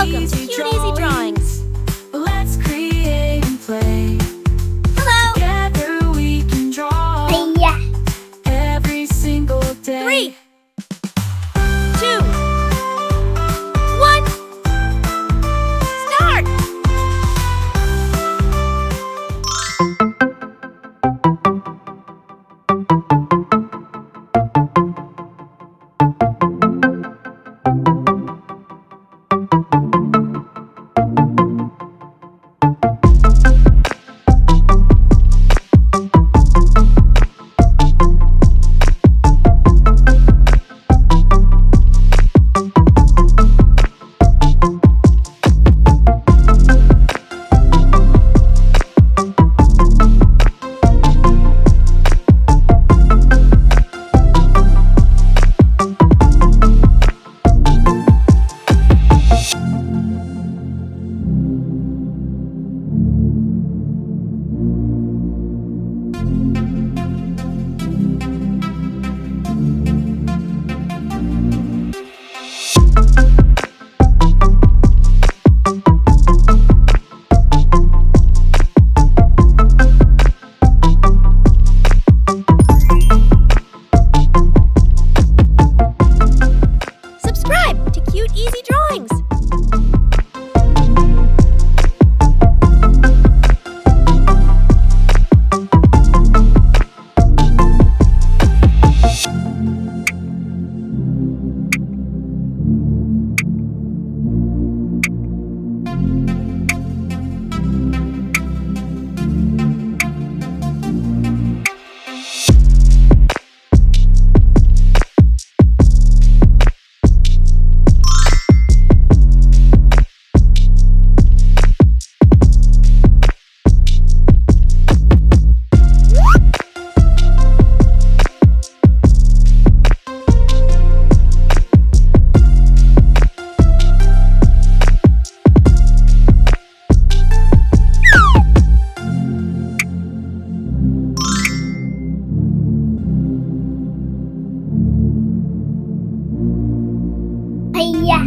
Welcome to Cute Easy Drawings. Let's create and play. Hello. Together we can draw. Yeah. Every single day. 3, 2, 1. Start. Subscribe to Cute Easy Drawings. Yeah.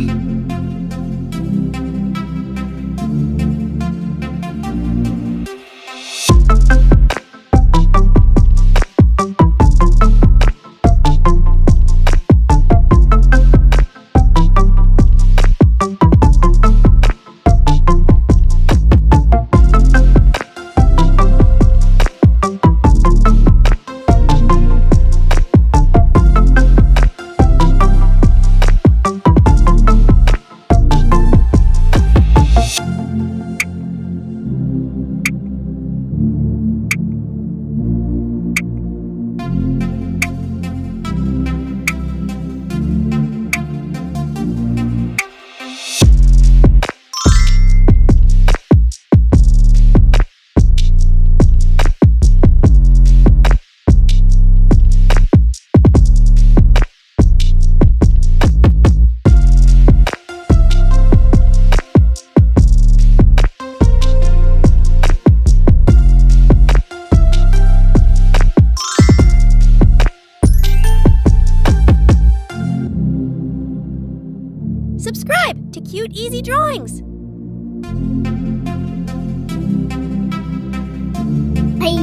Subscribe to Cute Easy Drawings.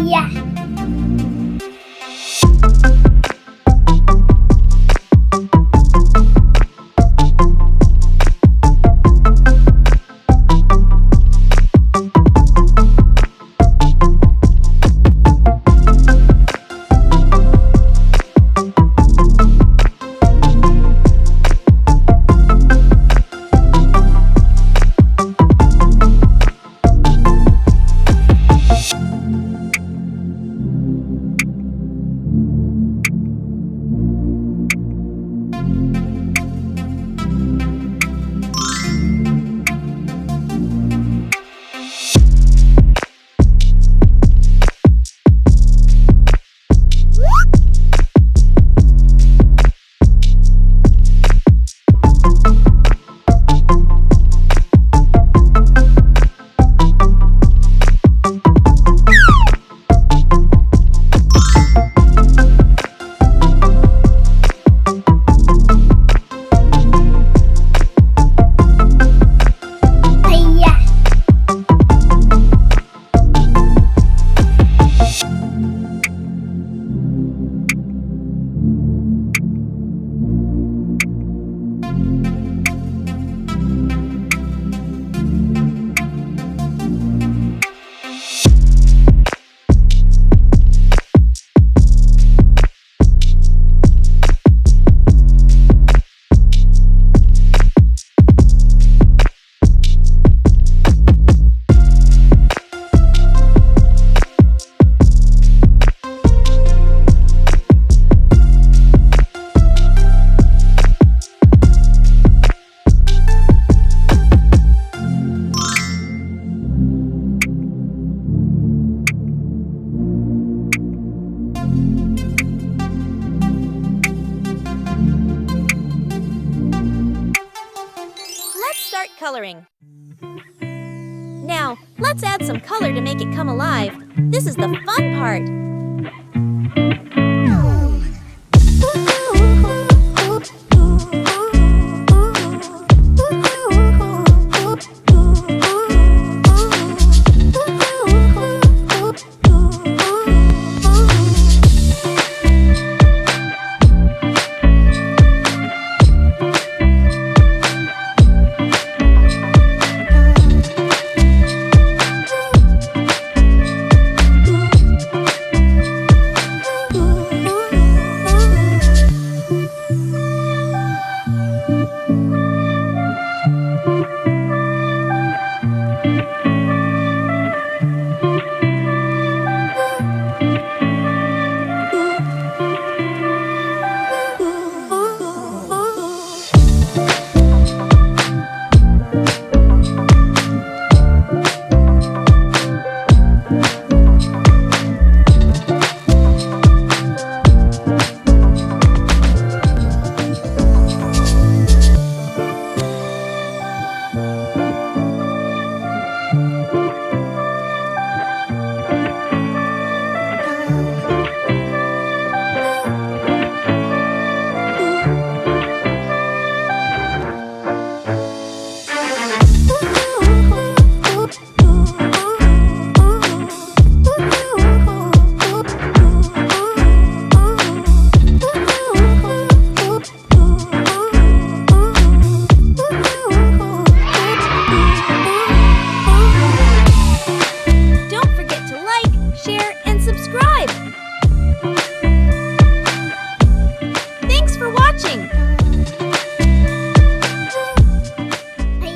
Yeah. coloring. Now, let's add some color to make it come alive. This is the fun part.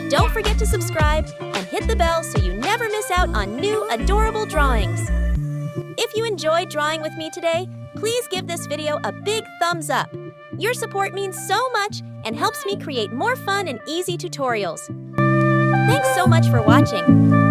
Don't forget to subscribe and hit the bell so you never miss out on new adorable drawings. If you enjoyed drawing with me today, please give this video a big thumbs up. Your support means so much and helps me create more fun and easy tutorials. Thanks so much for watching.